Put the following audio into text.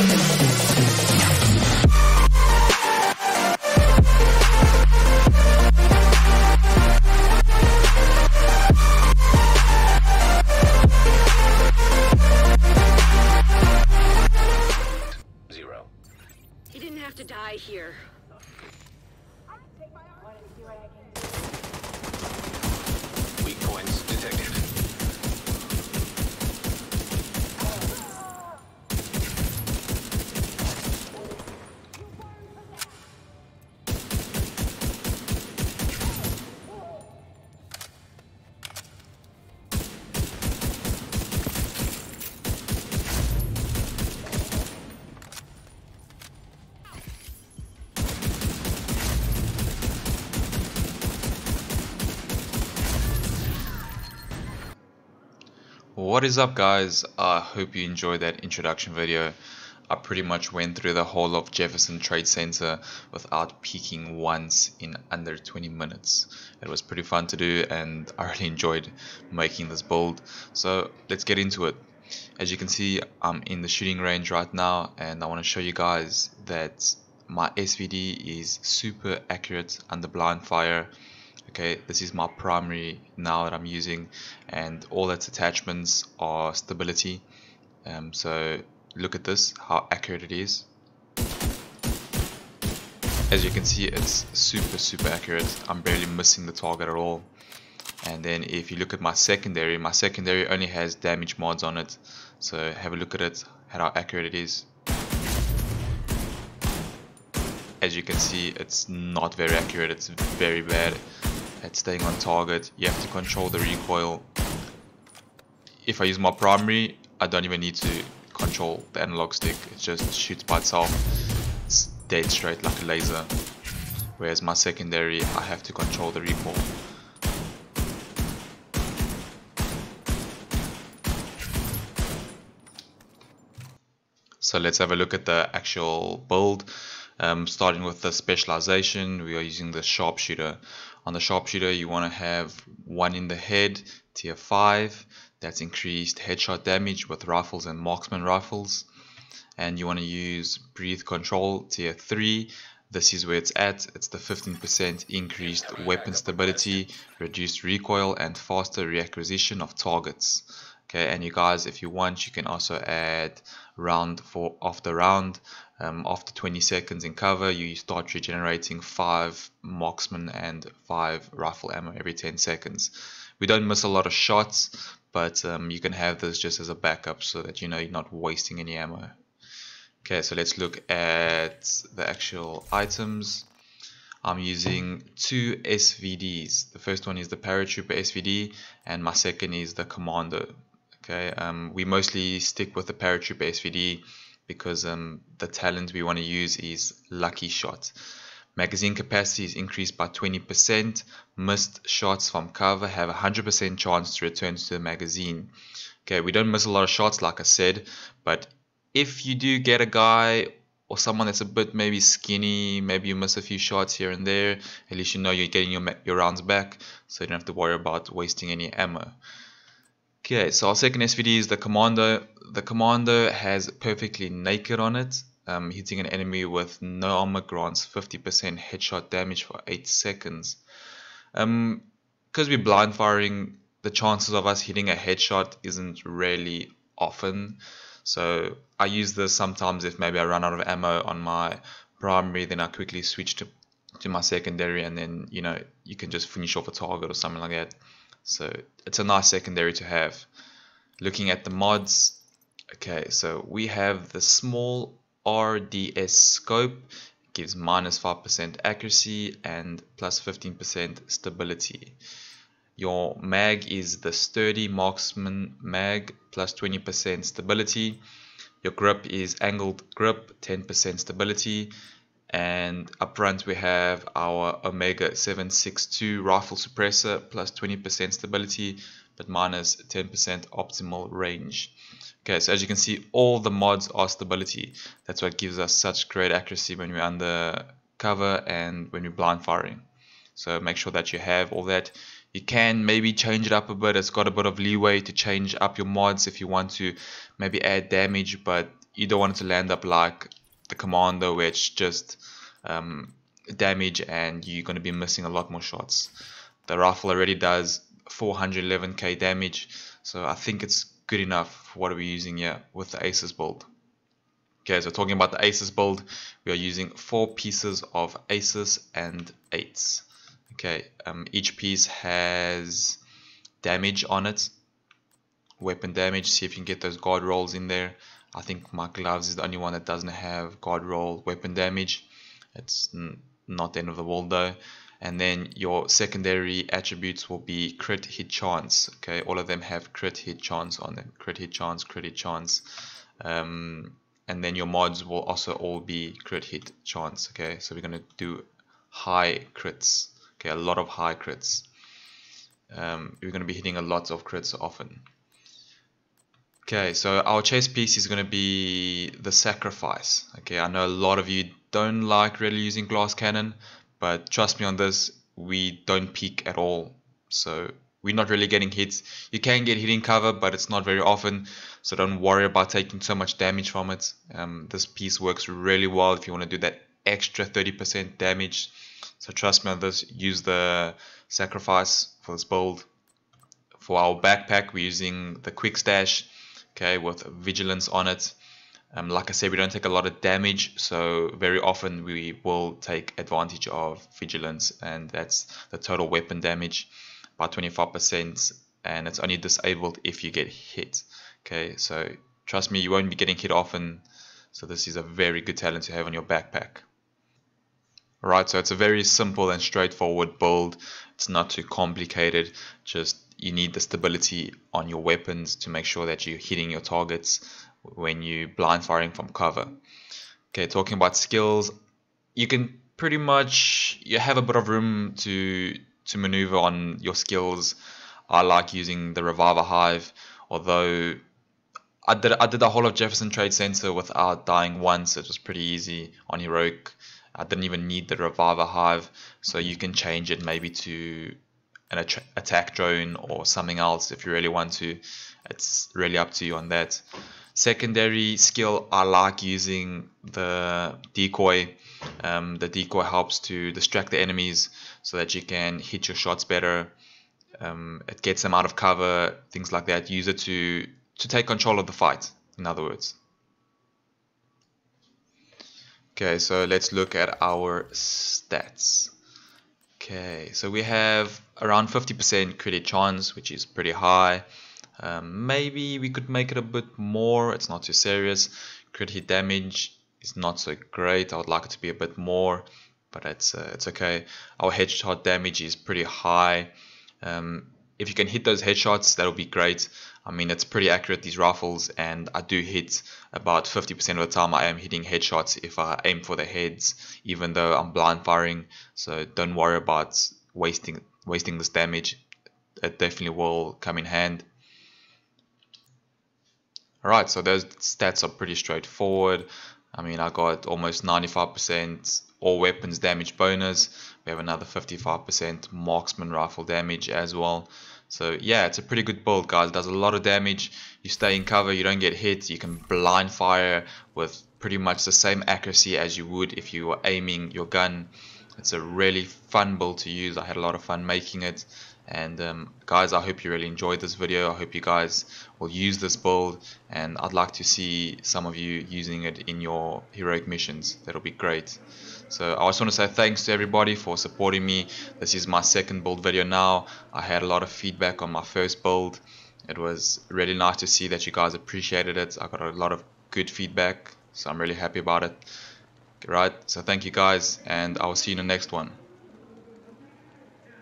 He didn't have to die here. Weak points detected. What is up, guys? I hope you enjoyed that introduction video. I pretty much went through the whole of Jefferson Trade Center without peeking once in under 20 minutes. It was pretty fun to do and I really enjoyed making this build. So let's get into it. As you can see, I'm in the shooting range right now and I want to show you guys that my SVD is super accurate under blind fire. Okay, this is my primary now that I'm using, and all its attachments are stability. So look at this, how accurate it is. As you can see, it's super accurate. I'm barely missing the target at all. And then if you look at my secondary only has damage mods on it. So have a look at it, how accurate it is. As you can see, it's not very accurate, it's very bad at staying on target. You have to control the recoil. If I use my primary, I don't even need to control the analog stick, it just shoots by itself. It's dead straight like a laser. Whereas my secondary, I have to control the recoil. So let's have a look at the actual build. Starting with the specialization, we are using the sharpshooter. On the sharpshooter, you want to have 1 in the head, tier 5. That's increased headshot damage with rifles and marksman rifles. And you want to use breathe control, tier 3. This is where it's at. It's the 15% increased weapon stability, reduced recoil, and faster reacquisition of targets. Okay, and you guys, if you want, you can also add round for after round. After 20 seconds in cover, you start regenerating 5 marksman and 5 rifle ammo every 10 seconds. We don't miss a lot of shots, but you can have this just as a backup so that you know you're not wasting any ammo. Okay, so let's look at the actual items. I'm using 2 SVDs. The first one is the paratrooper SVD and my second is the commando. Okay, we mostly stick with the paratrooper SVD because the talent we want to use is lucky shot. Magazine capacity is increased by 20%. Missed shots from cover have a 100% chance to return to the magazine. Okay, we don't miss a lot of shots like I said, but if you do get a guy or someone that's a bit maybe skinny, maybe you miss a few shots here and there, at least you know you're getting your rounds back, so you don't have to worry about wasting any ammo. Okay, so our second SVD is the commando. The commando has perfectly naked on it. Hitting an enemy with no armor grants 50% headshot damage for 8 seconds. Because we're blind firing, the chances of us hitting a headshot isn't really often. So I use this sometimes if maybe I run out of ammo on my primary, then I quickly switch to my secondary, and then you know you can just finish off a target or something like that. So it's a nice secondary to have. Looking at the mods, okay, so we have the small RDS scope, gives minus 5% accuracy and plus 15% stability. Your mag is the sturdy marksman mag, plus 20% stability. Your grip is angled grip, 10% stability. And up front we have our Omega 762 rifle suppressor, plus 20% stability but minus 10% optimal range. Okay, so as you can see, all the mods are stability. That's what gives us such great accuracy when we're under cover and when we're blind firing. So make sure that you have all that. You can maybe change it up a bit. It's got a bit of leeway to change up your mods if you want to maybe add damage, but you don't want it to land up like the Commando, where it's just damage and you're going to be missing a lot more shots. The rifle already does 411k damage, so I think it's good enough for what we're using here with the ACES build. Okay, so talking about the ACES build, we are using 4 pieces of ACES and 8s. Okay, each piece has damage on it, weapon damage. See if you can get those guard rolls in there. I think my gloves is the only one that doesn't have guard roll weapon damage. It's not the end of the world though. And then your secondary attributes will be crit hit chance. Okay, all of them have crit hit chance on them. Crit hit chance, crit hit chance. And then your mods will also all be crit hit chance. Okay, so we're gonna do high crits. Okay, a lot of high crits. We're gonna be hitting a lot of crits often. Okay, so our chase piece is going to be the sacrifice. Okay, I know a lot of you don't like really using glass cannon, but trust me on this, we don't peek at all. So we're not really getting hits. You can get hitting cover, but it's not very often. So don't worry about taking so much damage from it. This piece works really well if you want to do that extra 30% damage. So trust me on this, use the sacrifice for this build. For our backpack, we're using the quick stash. Okay, with vigilance on it. Like I said, we don't take a lot of damage, so very often we will take advantage of vigilance, and that's the total weapon damage by 25%, and it's only disabled if you get hit. Okay, so trust me, you won't be getting hit often, so this is a very good talent to have on your backpack. Alright, so it's a very simple and straightforward build. It's not too complicated, just you need the stability on your weapons to make sure that you're hitting your targets when you're blind firing from cover. Okay, talking about skills, you can pretty much, you have a bit of room to maneuver on your skills. I like using the Reviver Hive, although I did the whole of Jefferson Trade Center without dying once. It was pretty easy on Heroic. I didn't even need the Reviver Hive, so you can change it maybe to an attack drone or something else if you really want to. It's really up to you on that. Secondary skill, I like using the decoy. The decoy helps to distract the enemies so that you can hit your shots better. It gets them out of cover, things like that. Use it to take control of the fight, in other words. Okay, so let's look at our stats. Okay, so we have around 50% crit chance, which is pretty high. Maybe we could make it a bit more. It's not too serious. Crit hit damage is not so great. I would like it to be a bit more, but it's okay. Our headshot damage is pretty high. If you can hit those headshots, that'll be great. I mean, it's pretty accurate, these rifles, and I do hit about 50% of the time. I am hitting headshots if I aim for the heads, even though I'm blind firing. So don't worry about wasting this damage. It definitely will come in hand. Alright, so those stats are pretty straightforward. I mean, I got almost 95% all weapons damage bonus. We have another 55% marksman rifle damage as well. So yeah, it's a pretty good build, guys. It does a lot of damage. You stay in cover, you don't get hit. You can blind fire with pretty much the same accuracy as you would if you were aiming your gun. It's a really fun build to use. I had a lot of fun making it. And guys, I hope you really enjoyed this video. I hope you guys will use this build, and I'd like to see some of you using it in your heroic missions. That'll be great. So I just want to say thanks to everybody for supporting me. This is my second build video now. I had a lot of feedback on my first build. It was really nice to see that you guys appreciated it. I got a lot of good feedback, so I'm really happy about it. Right, so thank you guys, and I will see you in the next one.